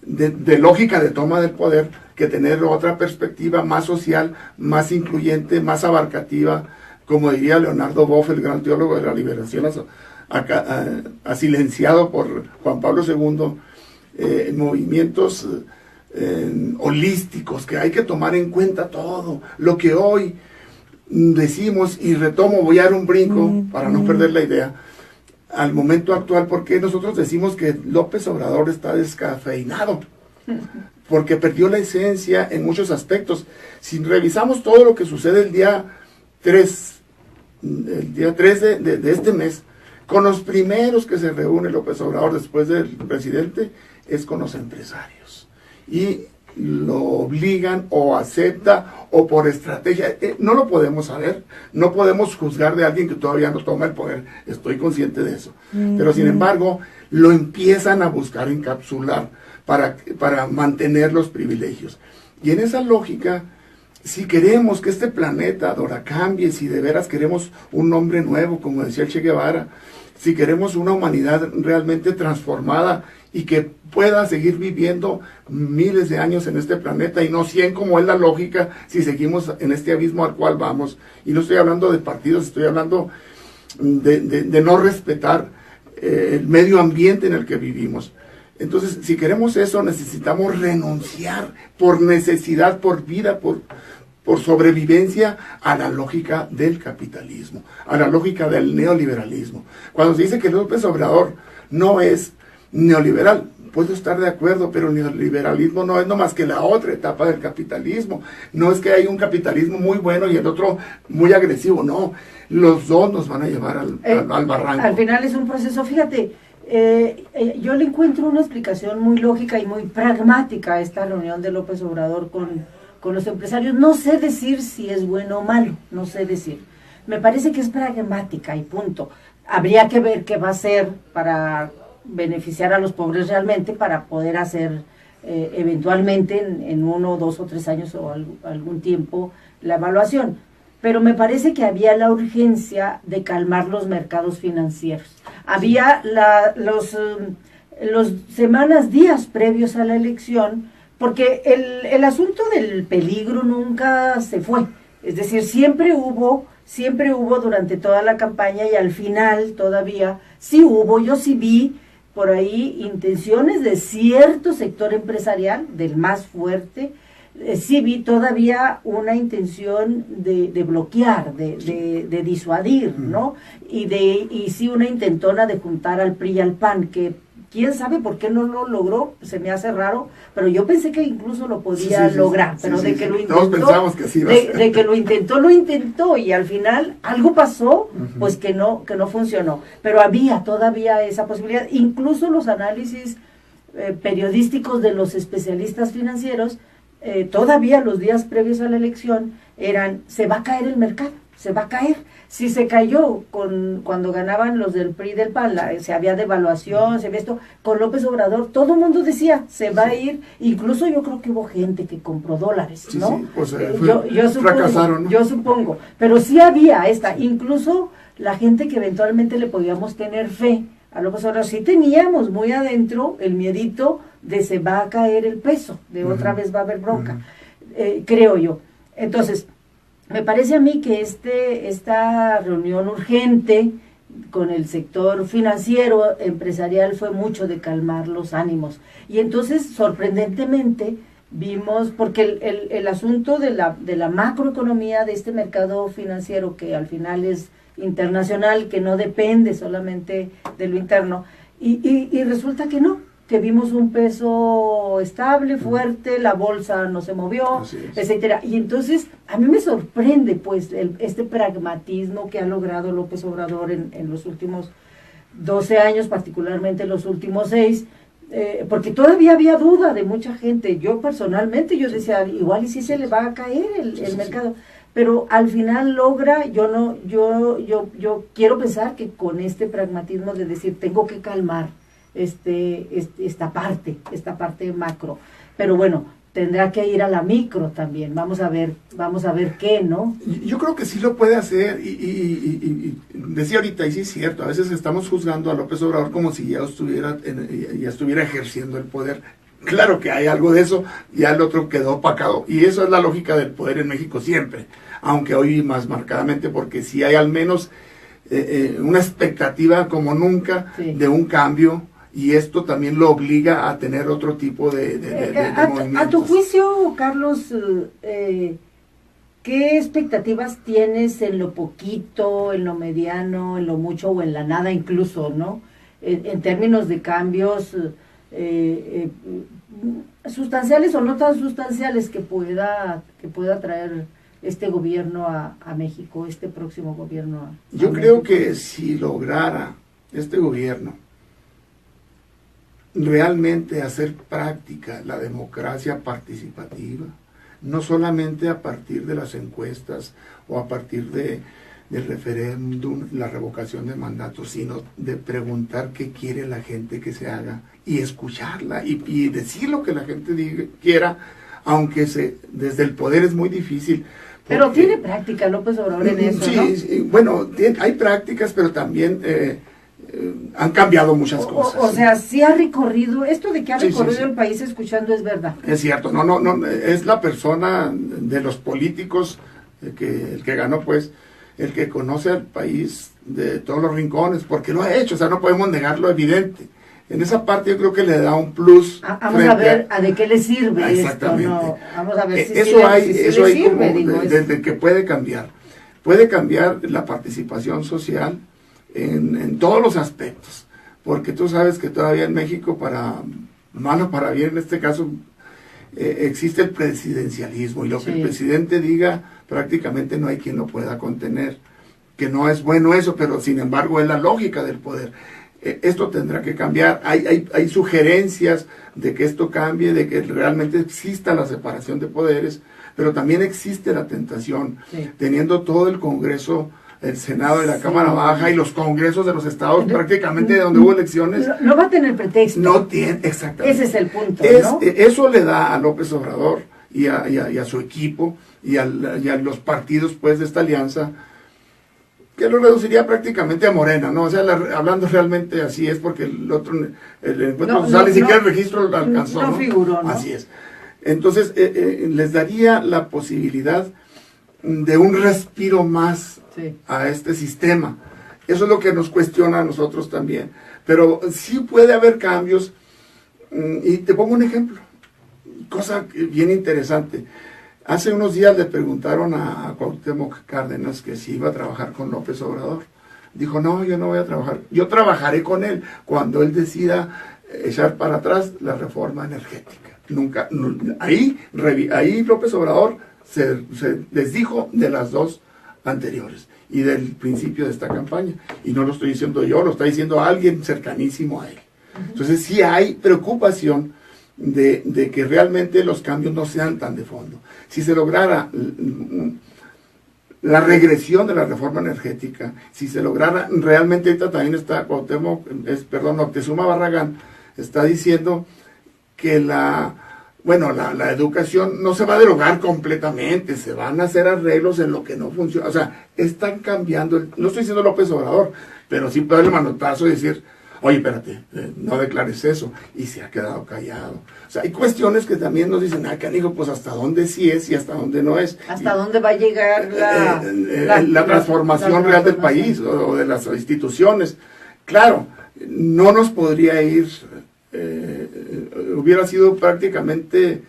de lógica de toma del poder, que tener otra perspectiva más social, más incluyente, más abarcativa, como diría Leonardo Boff, el gran teólogo de la liberación, silenciado por Juan Pablo II, movimientos holísticos, que hay que tomar en cuenta todo lo que hoy decimos, y retomo, voy a dar un brinco para no perder la idea al momento actual, porque nosotros decimos que López Obrador está descafeinado, porque perdió la esencia en muchos aspectos. Si revisamos todo lo que sucede el día 3 de este mes, con los primeros que se reúne López Obrador después del presidente, es con los empresarios. Y lo obligan o acepta o por estrategia, no lo podemos saber, no podemos juzgar de alguien que todavía no toma el poder, estoy consciente de eso, pero sin embargo lo empiezan a buscar encapsular para mantener los privilegios. Y en esa lógica, si queremos que este planeta, Dora, cambie, si de veras queremos un hombre nuevo, como decía el Che Guevara, si queremos una humanidad realmente transformada y que pueda seguir viviendo miles de años en este planeta y no 100 como es la lógica si seguimos en este abismo al cual vamos. Y no estoy hablando de partidos, estoy hablando de no respetar el medio ambiente en el que vivimos. Entonces, si queremos eso, necesitamos renunciar por necesidad, por vida, por sobrevivencia a la lógica del capitalismo, a la lógica del neoliberalismo. Cuando se dice que López Obrador no es neoliberal, puedo estar de acuerdo, pero el neoliberalismo no es nomás que la otra etapa del capitalismo. No es que hay un capitalismo muy bueno y el otro muy agresivo, no. Los dos nos van a llevar al barranco. Al final es un proceso, fíjate, yo le encuentro una explicación muy lógica y muy pragmática a esta reunión de López Obrador con los empresarios. No sé decir si es bueno o malo, no sé decir. Me parece que es pragmática y punto. Habría que ver qué va a hacer para beneficiar a los pobres realmente, para poder hacer eventualmente en 1, 2 o 3 años o algún tiempo la evaluación. Pero me parece que había la urgencia de calmar los mercados financieros. Había los semanas, días previos a la elección, porque el asunto del peligro nunca se fue. Es decir, siempre hubo durante toda la campaña, y al final todavía sí hubo, yo sí vi por ahí intenciones de cierto sector empresarial, del más fuerte. Sí vi todavía una intención de bloquear, de disuadir, ¿no? Y sí una intentona de juntar al PRI y al PAN, que quién sabe por qué no lo logró, se me hace raro, pero yo pensé que incluso lo podía lograr, pero de que lo intentó, todos pensamos que sí, de que lo intentó, y al final algo pasó, pues que no funcionó, pero había todavía esa posibilidad. Incluso los análisis periodísticos de los especialistas financieros, todavía los días previos a la elección, eran: se va a caer el mercado, se va a caer. Si se cayó cuando ganaban los del PRI y del PAN, se había devaluación, se había esto, con López Obrador, todo el mundo decía, se va a ir, incluso yo creo que hubo gente que compró dólares, ¿no? Sí, pues, fracasaron, ¿no? Yo supongo, pero sí había incluso la gente que eventualmente le podíamos tener fe a López Obrador, sí teníamos muy adentro el miedito de se va a caer el peso, de otra vez va a haber bronca, creo yo. Entonces, me parece a mí que esta reunión urgente con el sector financiero, empresarial, fue mucho de calmar los ánimos. Y entonces, sorprendentemente, vimos, porque el asunto de la macroeconomía de este mercado financiero, que al final es internacional, que no depende solamente de lo interno, y resulta que no, que vimos un peso estable, fuerte, la bolsa no se movió, etcétera. Y entonces a mí me sorprende pues este pragmatismo que ha logrado López Obrador en los últimos 12 años, particularmente los últimos 6, porque todavía había duda de mucha gente. Yo personalmente, yo decía, igual y si se le va a caer el mercado, pero al final logra, yo quiero pensar que con este pragmatismo de decir, tengo que calmar esta parte macro, pero bueno, tendrá que ir a la micro también. Vamos a ver qué, ¿no? Yo creo que sí lo puede hacer, y decía ahorita, y sí es cierto, a veces estamos juzgando a López Obrador como si ya estuviera ejerciendo el poder. Claro que hay algo de eso, ya el otro quedó opacado, y eso es la lógica del poder en México siempre, aunque hoy más marcadamente, porque sí hay al menos una expectativa como nunca de un cambio, y esto también lo obliga a tener otro tipo de movimientos. A tu juicio, Carlos, ¿qué expectativas tienes en lo poquito, en lo mediano, en lo mucho o en la nada incluso, ¿no? En términos de cambios sustanciales o no tan sustanciales que pueda traer este gobierno a México, este próximo gobierno Yo creo que si lograra este gobierno realmente hacer práctica la democracia participativa, no solamente a partir de las encuestas o a partir del referéndum, la revocación de mandatos, sino de preguntar qué quiere la gente que se haga y escucharla y decir lo que la gente quiera, aunque desde el poder es muy difícil. Pero tiene práctica López Obrador en eso, sí, ¿no? Sí, bueno, hay prácticas, pero también han cambiado muchas cosas. O sea, sí ha recorrido, esto de que ha recorrido el país escuchando es verdad. Es cierto, no, es la persona de los políticos, el que ganó, pues, el que conoce al país de todos los rincones, porque lo ha hecho, o sea, no podemos negar lo evidente. En esa parte yo creo que le da un plus. Vamos a ver de qué le sirve esto, ¿no? Vamos a ver si eso hay sirve, como desde que puede cambiar la participación social en todos los aspectos, porque tú sabes que todavía en México, para mal o para bien en este caso, existe el presidencialismo, y lo que el presidente diga prácticamente no hay quien lo pueda contener, que no es bueno eso, pero sin embargo es la lógica del poder. Esto tendrá que cambiar. Hay sugerencias de que esto cambie, de que realmente exista la separación de poderes, pero también existe la tentación, teniendo todo el Congreso, el Senado y la Cámara Baja y los congresos de los estados, prácticamente de donde hubo elecciones. No va a tener pretexto. No tiene, exactamente. Ese es el punto, ¿no? Eso le da a López Obrador y a su equipo y a los partidos, pues, de esta alianza, que lo reduciría prácticamente a Morena, ¿no? O sea, hablando realmente así es, porque el otro, el encuentro social, ni siquiera el registro lo alcanzó, ¿no? Figuró, ¿no? Así es. Entonces, les daría la posibilidad de un respiro más a este sistema. Eso es lo que nos cuestiona a nosotros también. Pero sí puede haber cambios, y te pongo un ejemplo, cosa bien interesante. Hace unos días le preguntaron a Cuauhtémoc Cárdenas que si iba a trabajar con López Obrador. Dijo, no, yo no voy a trabajar. Yo trabajaré con él cuando él decida echar para atrás la reforma energética. Ahí López Obrador se les dijo de las dos anteriores y del principio de esta campaña. Y no lo estoy diciendo yo, lo está diciendo alguien cercanísimo a él. Entonces sí hay preocupación de que realmente los cambios no sean tan de fondo. Si se lograra la regresión de la reforma energética, si se lograra, realmente ahorita también está Moctezuma Barragán está diciendo que la educación no se va a derogar completamente, se van a hacer arreglos en lo que no funciona, o sea, están cambiando, no estoy diciendo López Obrador, pero sí puede el manotazo y decir, oye, espérate, no declares eso, y se ha quedado callado. O sea, hay cuestiones que también nos dicen, canijo, pues hasta dónde sí es y hasta dónde no es. ¿Hasta dónde va a llegar la transformación real del país o de las instituciones? Claro, no nos podría ir, hubiera sido prácticamente,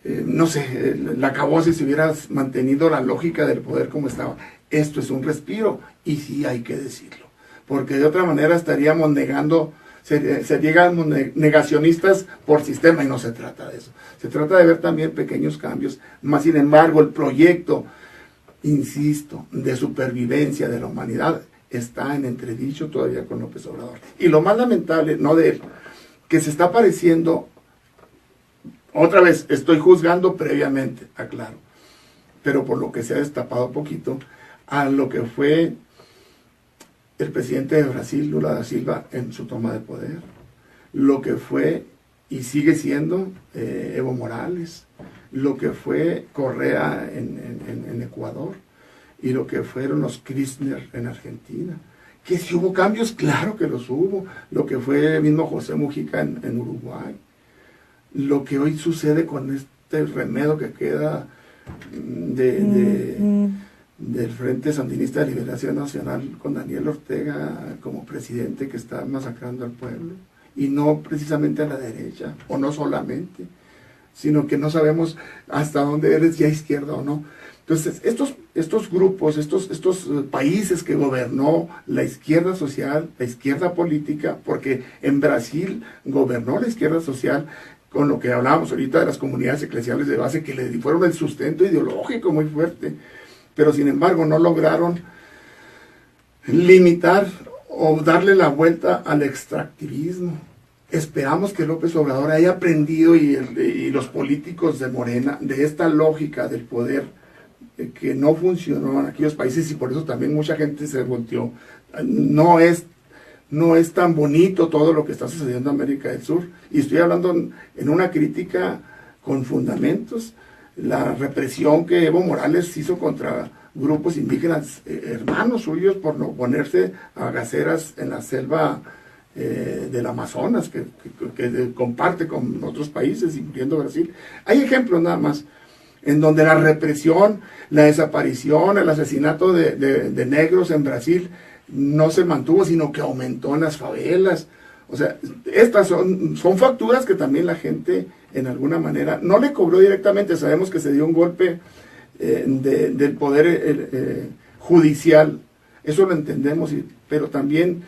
no sé, la acabose si hubieras mantenido la lógica del poder como estaba. Esto es un respiro, y sí hay que decirlo, porque de otra manera estaríamos negando, seríamos negacionistas por sistema, y no se trata de eso. Se trata de ver también pequeños cambios, más sin embargo el proyecto, insisto, de supervivencia de la humanidad está en entredicho todavía con López Obrador. Y lo más lamentable, no de él, que se está pareciendo, otra vez, estoy juzgando previamente, aclaro, pero por lo que se ha destapado poquito, a lo que fue el presidente de Brasil, Lula da Silva, en su toma de poder, lo que fue y sigue siendo Evo Morales, lo que fue Correa en Ecuador, y lo que fueron los Kirchner en Argentina. Que si hubo cambios, claro que los hubo, lo que fue el mismo José Mujica en Uruguay, lo que hoy sucede con este remedio que queda del Frente Sandinista de Liberación Nacional con Daniel Ortega como presidente, que está masacrando al pueblo, y no precisamente a la derecha, o no solamente, sino que no sabemos hasta dónde eres ya izquierda o no. Entonces, estos grupos, estos países que gobernó la izquierda social, la izquierda política, porque en Brasil gobernó la izquierda social, con lo que hablábamos ahorita de las comunidades eclesiales de base, que le fueron el sustento ideológico muy fuerte, pero sin embargo no lograron limitar o darle la vuelta al extractivismo. Esperamos que López Obrador haya aprendido, y los políticos de Morena, de esta lógica del poder que no funcionó en aquellos países, y por eso también mucha gente se volteó. No es tan bonito todo lo que está sucediendo en América del Sur, y estoy hablando en una crítica con fundamentos. La represión que Evo Morales hizo contra grupos indígenas, hermanos suyos, por no ponerse a gaceras en la selva del Amazonas, que comparte con otros países, incluyendo Brasil. Hay ejemplos nada más, en donde la represión, la desaparición, el asesinato de negros en Brasil no se mantuvo, sino que aumentó en las favelas. O sea, estas son facturas que también la gente, en alguna manera, no le cobró directamente. Sabemos que se dio un golpe del poder judicial, eso lo entendemos, pero también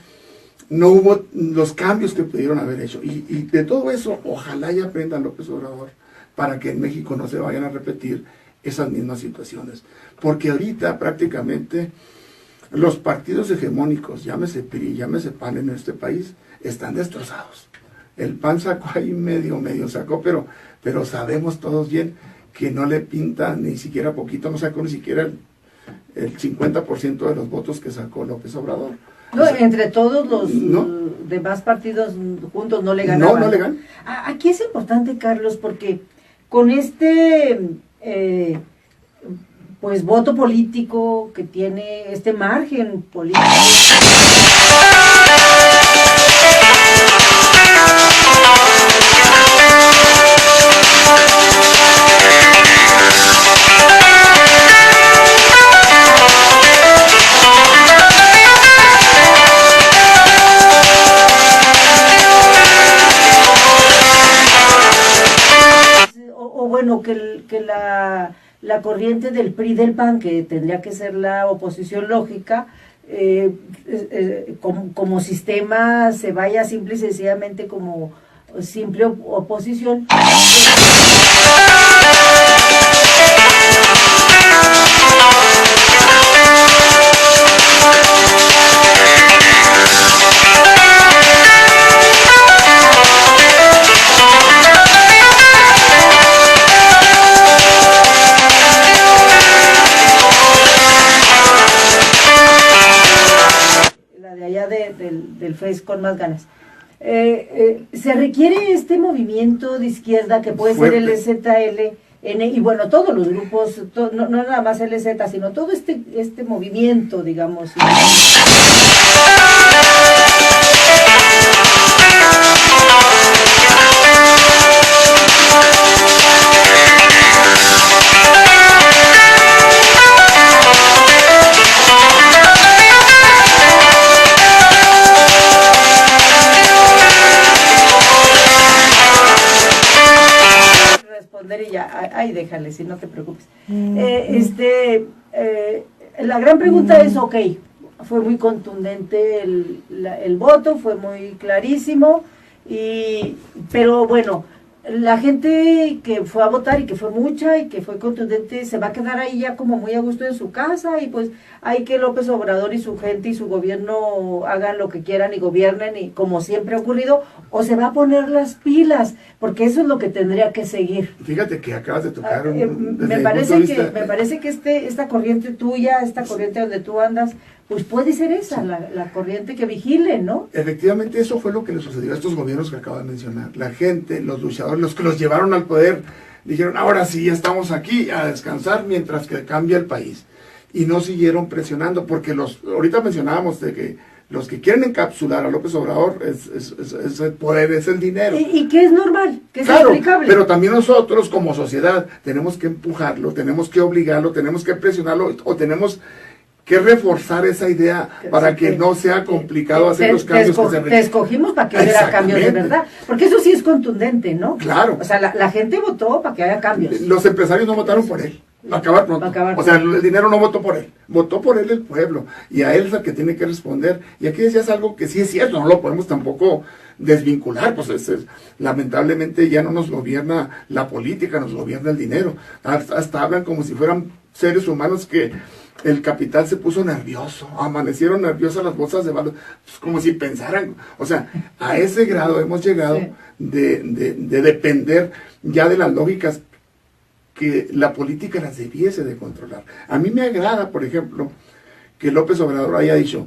no hubo los cambios que pudieron haber hecho. Y de todo eso, ojalá ya aprenda López Obrador, para que en México no se vayan a repetir esas mismas situaciones. Porque ahorita prácticamente los partidos hegemónicos, llámese PRI, llámese PAN en este país, están destrozados. El PAN sacó ahí medio sacó, pero sabemos todos bien que no le pinta ni siquiera poquito, no sacó ni siquiera el 50% de los votos que sacó López Obrador. No, o sea, entre todos los demás partidos juntos no le ganaban. No le ganan. Aquí es importante, Carlos, porque con este pues voto político que tiene, este margen político, bueno, que la corriente del PRI del PAN, que tendría que ser la oposición lógica, como sistema se vaya simple y sencillamente como simple oposición. allá del FES con más ganas. Se requiere este movimiento de izquierda que puede ser el ZL, y bueno, todos los grupos, no nada más LZ, sino todo este movimiento, digamos. Y ya, ay, déjale, si no te preocupes. La gran pregunta es, ok, fue muy contundente el voto, fue muy clarísimo, pero bueno, la gente que fue a votar y que fue mucha y que fue contundente se va a quedar ahí ya como muy a gusto en su casa, y pues hay que López Obrador y su gente y su gobierno hagan lo que quieran y gobiernen, y como siempre ha ocurrido, o se va a poner las pilas, porque eso es lo que tendría que seguir. Fíjate que acabas de tocar me parece que esta corriente tuya, esta corriente donde tú andas, pues puede ser esa, la corriente que vigile, ¿no? Efectivamente, eso fue lo que le sucedió a estos gobiernos que acabo de mencionar. La gente, los luchadores, los que los llevaron al poder, dijeron, ahora sí, ya estamos aquí a descansar mientras que cambia el país. Y no siguieron presionando, porque ahorita mencionábamos de que los que quieren encapsular a López Obrador es el poder, es el dinero. Y que es normal, que es claro, explicable. Pero también nosotros como sociedad tenemos que empujarlo, tenemos que obligarlo, tenemos que presionarlo, o tenemos que reforzar esa idea para que no sea complicado hacer los cambios que se te escogimos para que hubiera cambios de verdad, porque eso sí es contundente, ¿no? Claro. O sea, la gente votó para que haya cambios. Los empresarios no votaron por él, va a acabar pronto. O sea, el dinero no votó por él, votó por él el pueblo, y a él es el que tiene que responder. Y aquí decías algo que sí es cierto, no lo podemos tampoco desvincular, pues lamentablemente ya no nos gobierna la política, nos gobierna el dinero. Hasta hablan como si fueran seres humanos que el capital se puso nervioso, amanecieron nerviosas las bolsas de valores, pues como si pensaran, o sea, a ese grado hemos llegado de depender ya de las lógicas que la política las debiese de controlar. A mí me agrada, por ejemplo, que López Obrador haya dicho,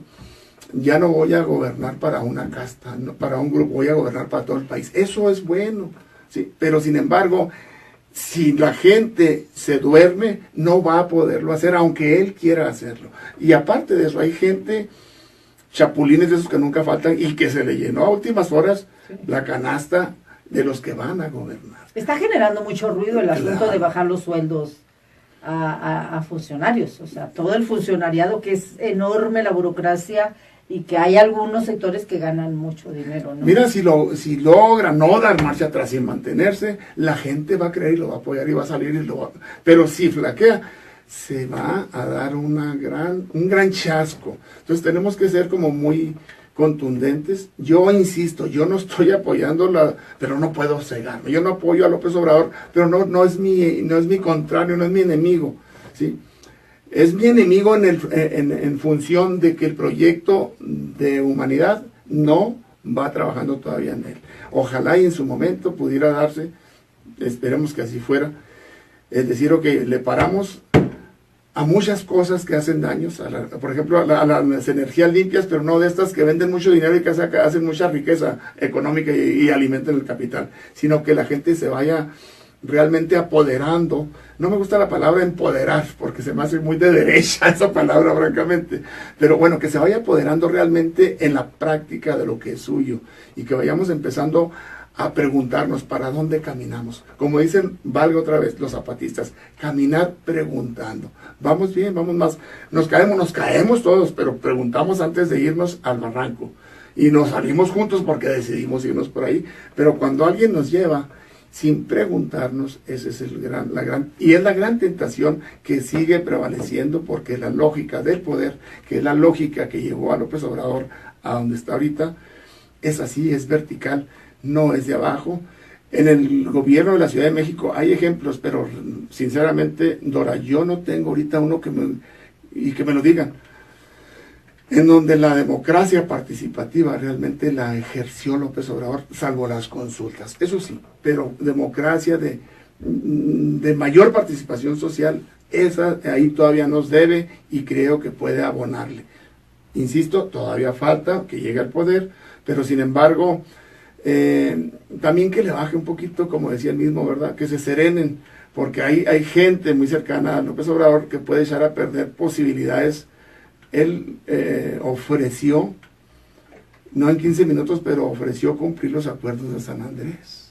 ya no voy a gobernar para una casta, no para un grupo, voy a gobernar para todo el país. Eso es bueno, ¿sí? Pero sin embargo, si la gente se duerme, no va a poderlo hacer, aunque él quiera hacerlo. Y aparte de eso, hay gente, chapulines de esos que nunca faltan, y que se le llenó a últimas horas la canasta de los que van a gobernar. Está generando mucho ruido el asunto de bajar los sueldos a funcionarios. O sea, todo el funcionariado, que es enorme la burocracia, y que hay algunos sectores que ganan mucho dinero, ¿no? Mira, si logra no dar marcha atrás y mantenerse, la gente va a creer y lo va a apoyar y va a salir pero si flaquea, se va a dar un gran chasco. Entonces tenemos que ser como muy contundentes. Yo insisto, yo no estoy apoyando pero no puedo cegarme. Yo no apoyo a López Obrador, pero no es mi contrario, no es mi enemigo, ¿sí? Es mi enemigo en función de que el proyecto de humanidad no va trabajando todavía en él. Ojalá y en su momento pudiera darse, esperemos que así fuera, es decir, ok, le paramos a muchas cosas que hacen daños, por ejemplo, a las energías limpias, pero no de estas que venden mucho dinero y que hacen mucha riqueza económica y alimentan el capital, sino que la gente se vaya realmente apoderando. No me gusta la palabra empoderar, porque se me hace muy de derecha esa palabra, francamente, pero bueno, que se vaya apoderando realmente en la práctica de lo que es suyo, y que vayamos empezando a preguntarnos para dónde caminamos. Como dicen, valga otra vez, los zapatistas, caminar preguntando. Vamos bien, vamos más, nos caemos todos, pero preguntamos antes de irnos al barranco, y nos salimos juntos porque decidimos irnos por ahí. Pero cuando alguien nos lleva sin preguntarnos, ese es la gran tentación que sigue prevaleciendo, porque la lógica del poder, que es la lógica que llevó a López Obrador a donde está ahorita, es así, es vertical, no es de abajo. En el gobierno de la Ciudad de México hay ejemplos, pero sinceramente, Dora, yo no tengo ahorita uno que me lo digan, en donde la democracia participativa realmente la ejerció López Obrador, salvo las consultas, eso sí, pero democracia de mayor participación social, esa ahí todavía nos debe, y creo que puede abonarle. Insisto, todavía falta que llegue al poder, pero sin embargo, también que le baje un poquito, como decía el mismo, ¿verdad? Que se serenen, porque hay gente muy cercana a López Obrador que puede echar a perder posibilidades. Él ofreció, no en 15 minutos, pero ofreció cumplir los acuerdos de San Andrés.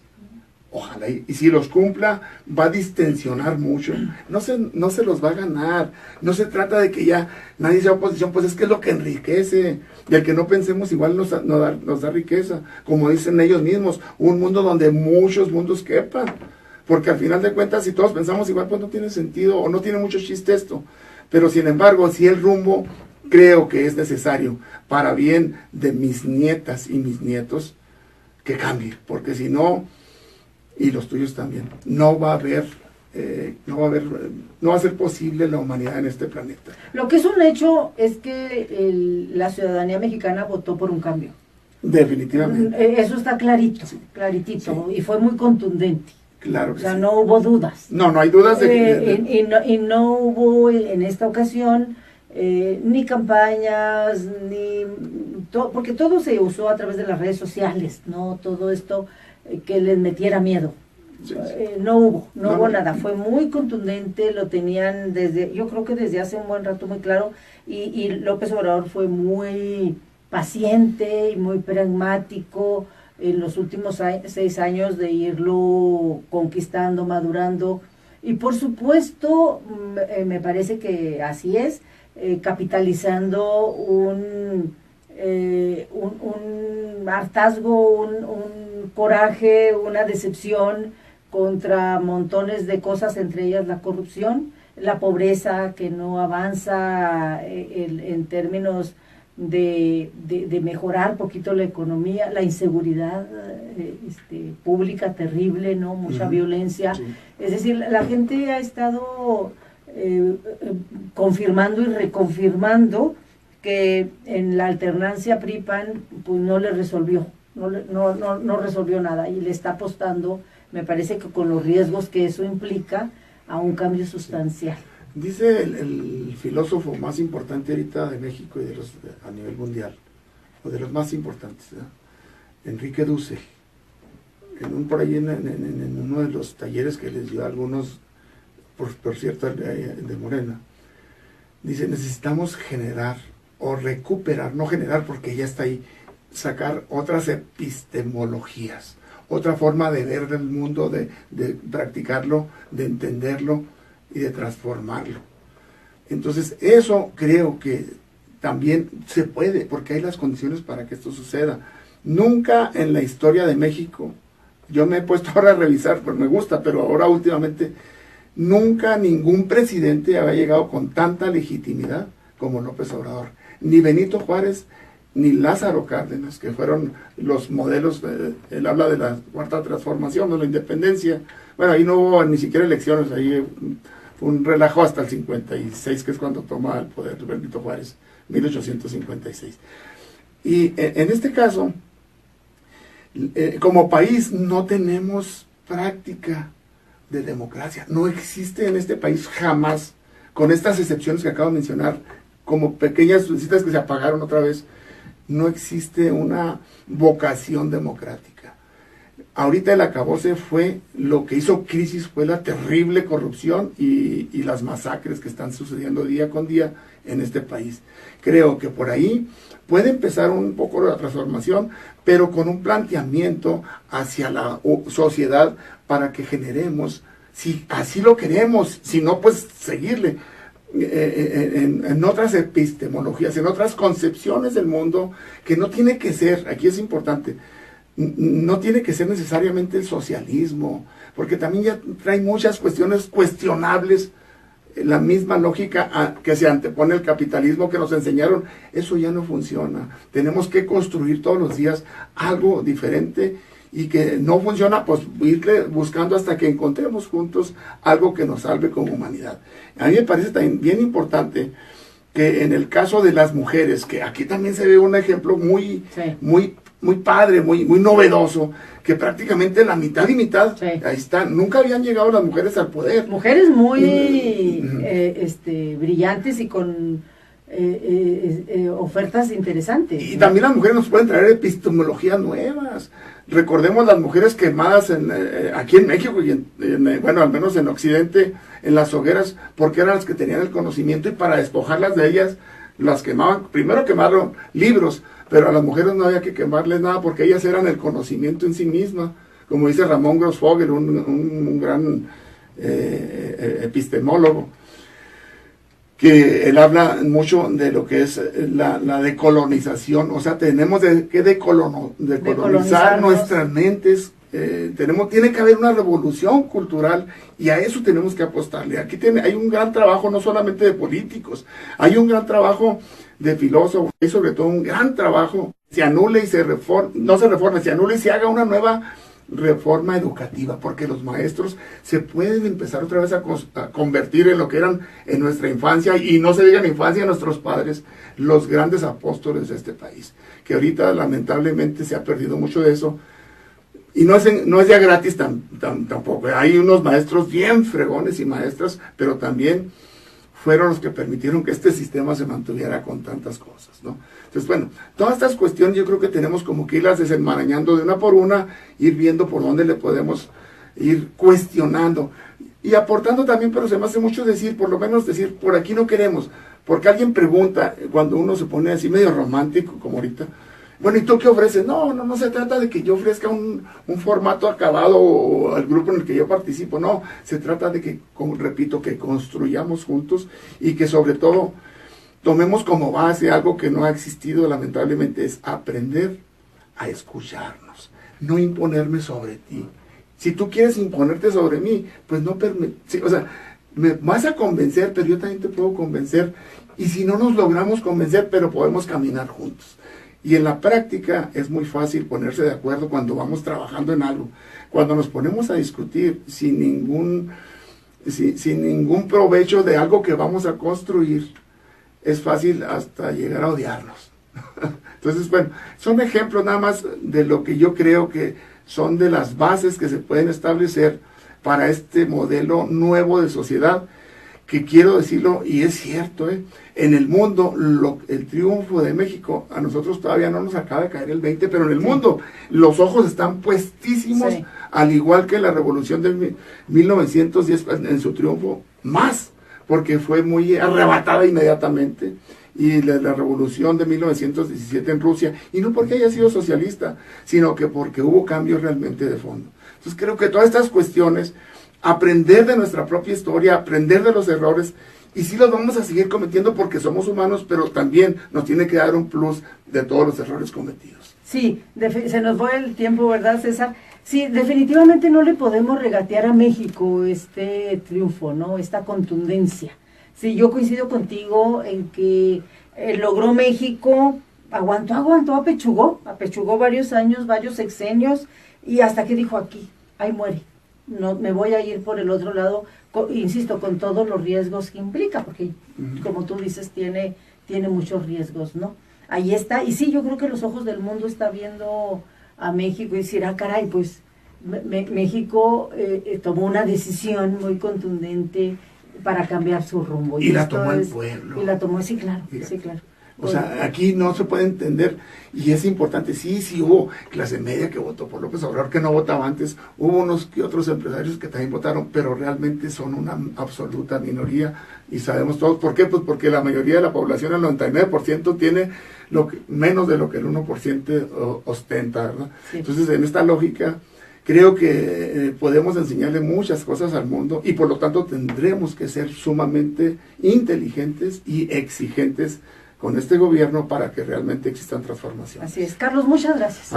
Ojalá, y si los cumpla, va a distensionar mucho. No se los va a ganar. No se trata de que ya nadie sea oposición, pues es que es lo que enriquece. Y el que no pensemos igual nos da riqueza. Como dicen ellos mismos, un mundo donde muchos mundos quepan. Porque al final de cuentas, si todos pensamos igual, pues no tiene sentido o no tiene mucho chiste esto. Pero sin embargo, si el rumbo creo que es necesario para bien de mis nietas y mis nietos, que cambie. Porque si no, y los tuyos también, no va a ser posible la humanidad en este planeta. Lo que es un hecho es que la ciudadanía mexicana votó por un cambio. Definitivamente. Eso está clarito, claritito, sí. Y fue muy contundente. Claro que sí. O sea, sí. no hubo dudas. No hay dudas de y no hubo en esta ocasión ni campañas, porque todo se usó a través de las redes sociales, ¿no? Todo esto que les metiera miedo. Sí. No hubo nada, fue muy contundente, lo tenían yo creo que desde hace un buen rato muy claro, y López Obrador fue muy paciente y muy pragmático en los últimos 6 años de irlo conquistando, madurando, y por supuesto, me parece que así es, capitalizando un hartazgo, un coraje, una decepción contra montones de cosas, entre ellas la corrupción, la pobreza que no avanza en términos de mejorar poquito la economía, la inseguridad pública terrible, ¿no? Mucha violencia. Sí. Es decir, la gente ha estado confirmando y reconfirmando que en la alternancia PRI-PAN pues no le resolvió, no resolvió nada, y le está apostando, me parece que con los riesgos que eso implica, a un cambio sustancial. Dice el filósofo más importante ahorita de México y a nivel mundial, o de los más importantes, ¿verdad? Enrique Dussel, por ahí en uno de los talleres que les dio a algunos, por cierto, de Morena, dice, necesitamos generar o recuperar, no generar porque ya está ahí, sacar otras epistemologías, otra forma de ver el mundo, de practicarlo, de entenderlo y de transformarlo. Entonces eso creo que también se puede, porque hay las condiciones para que esto suceda. Nunca en la historia de México, yo me he puesto ahora a revisar, pues me gusta, pero ahora últimamente, nunca ningún presidente había llegado con tanta legitimidad como López Obrador. Ni Benito Juárez, ni Lázaro Cárdenas, que fueron los modelos, él habla de la cuarta transformación, de la independencia. Bueno, ahí no hubo ni siquiera elecciones, ahí fue un relajo hasta el 56, que es cuando toma el poder Benito Juárez, 1856. Y en este caso, como país no tenemos práctica de democracia, no existe en este país jamás, con estas excepciones que acabo de mencionar, como pequeñas lucecitas que se apagaron otra vez, no existe una vocación democrática. Ahorita el acabose fue, lo que hizo crisis fue la terrible corrupción y las masacres que están sucediendo día con día en este país. Creo que por ahí puede empezar un poco la transformación, pero con un planteamiento hacia la sociedad para que generemos, si así lo queremos, si no, pues seguirle. En otras epistemologías, en otras concepciones del mundo, que no tiene que ser, aquí es importante, no tiene que ser necesariamente el socialismo, porque también ya trae muchas cuestiones cuestionables, la misma lógica que se antepone el capitalismo que nos enseñaron, eso ya no funciona. Tenemos que construir todos los días algo diferente, y que no funciona, pues irle buscando hasta que encontremos juntos algo que nos salve como humanidad. A mí me parece también bien importante que en el caso de las mujeres, que aquí también se ve un ejemplo muy padre, muy novedoso, que prácticamente la mitad y mitad, ahí están, nunca habían llegado las mujeres al poder. Mujeres muy brillantes y con ofertas interesantes. Y también las mujeres nos pueden traer epistemologías nuevas. Recordemos las mujeres quemadas aquí en México y bueno, al menos en Occidente, en las hogueras, porque eran las que tenían el conocimiento, y para despojarlas de ellas, las quemaban. Primero quemaron libros, pero a las mujeres no había que quemarles nada porque ellas eran el conocimiento en sí misma. Como dice Ramón Grossfogel, un gran epistemólogo, que él habla mucho de lo que es la decolonización. O sea, tenemos que decolonizar nuestras mentes. Tiene que haber una revolución cultural, y a eso tenemos que apostarle. Aquí hay un gran trabajo, no solamente de políticos, hay un gran trabajo de filósofos, y sobre todo un gran trabajo, se anule y se anule y se haga una nueva reforma educativa, porque los maestros se pueden empezar otra vez a convertir en lo que eran en nuestra infancia, y no se diga en infancia, nuestros padres, los grandes apóstoles de este país, que ahorita lamentablemente se ha perdido mucho de eso, y no es ya gratis tampoco. Hay unos maestros bien fregones y maestras, pero también fueron los que permitieron que este sistema se mantuviera con tantas cosas, ¿no? Entonces, bueno, todas estas cuestiones yo creo que tenemos como que irlas desenmarañando de una por una, ir viendo por dónde le podemos ir cuestionando y aportando también, pero se me hace mucho decir, por lo menos decir, por aquí no queremos, porque alguien pregunta, cuando uno se pone así medio romántico, como ahorita, bueno, ¿y tú qué ofreces? No se trata de que yo ofrezca un formato acabado al grupo en el que yo participo, no, se trata de que, como repito, que construyamos juntos, y que sobre todo tomemos como base algo que no ha existido lamentablemente, es aprender a escucharnos, no imponerme sobre ti. Si tú quieres imponerte sobre mí, pues no o sea, me vas a convencer, pero yo también te puedo convencer, y si no nos logramos convencer, pero podemos caminar juntos. Y en la práctica es muy fácil ponerse de acuerdo cuando vamos trabajando en algo. Cuando nos ponemos a discutir sin ningún provecho de algo que vamos a construir, es fácil hasta llegar a odiarnos. Entonces, bueno, son ejemplos nada más de lo que yo creo que son de las bases que se pueden establecer para este modelo nuevo de sociedad, que quiero decirlo, y es cierto, en el mundo, el triunfo de México, a nosotros todavía no nos acaba de caer el 20, pero en el mundo los ojos están puestísimos, al igual que la revolución de 1910, en su triunfo, más, porque fue muy arrebatada inmediatamente, y la revolución de 1917 en Rusia, y no porque haya sido socialista, sino que porque hubo cambios realmente de fondo. Entonces creo que todas estas cuestiones, aprender de nuestra propia historia, aprender de los errores, y sí los vamos a seguir cometiendo porque somos humanos, pero también nos tiene que dar un plus de todos los errores cometidos. Sí, se nos fue el tiempo, ¿verdad, César? Sí, definitivamente no le podemos regatear a México este triunfo, ¿no? Esta contundencia. Sí, yo coincido contigo en que logró México, aguantó, apechugó varios años, varios sexenios, y hasta que dijo aquí, ahí muere. No, me voy a ir por el otro lado, insisto, con todos los riesgos que implica, porque como tú dices, tiene muchos riesgos, ¿no? Ahí está, y sí, yo creo que los ojos del mundo está viendo a México y decir, caray, pues México tomó una decisión muy contundente para cambiar su rumbo. Y la tomó el pueblo. Y la tomó, sí, claro, sí, claro. O sea, aquí no se puede entender, y es importante, sí hubo clase media que votó por López Obrador, que no votaba antes, hubo unos que otros empresarios que también votaron, pero realmente son una absoluta minoría, y sabemos todos por qué, pues porque la mayoría de la población, el 99%, tiene menos de lo que el 1% ostenta, ¿verdad? Sí. Entonces, en esta lógica, creo que podemos enseñarle muchas cosas al mundo, y por lo tanto tendremos que ser sumamente inteligentes y exigentes con este gobierno para que realmente existan transformaciones. Así es. Carlos, muchas gracias.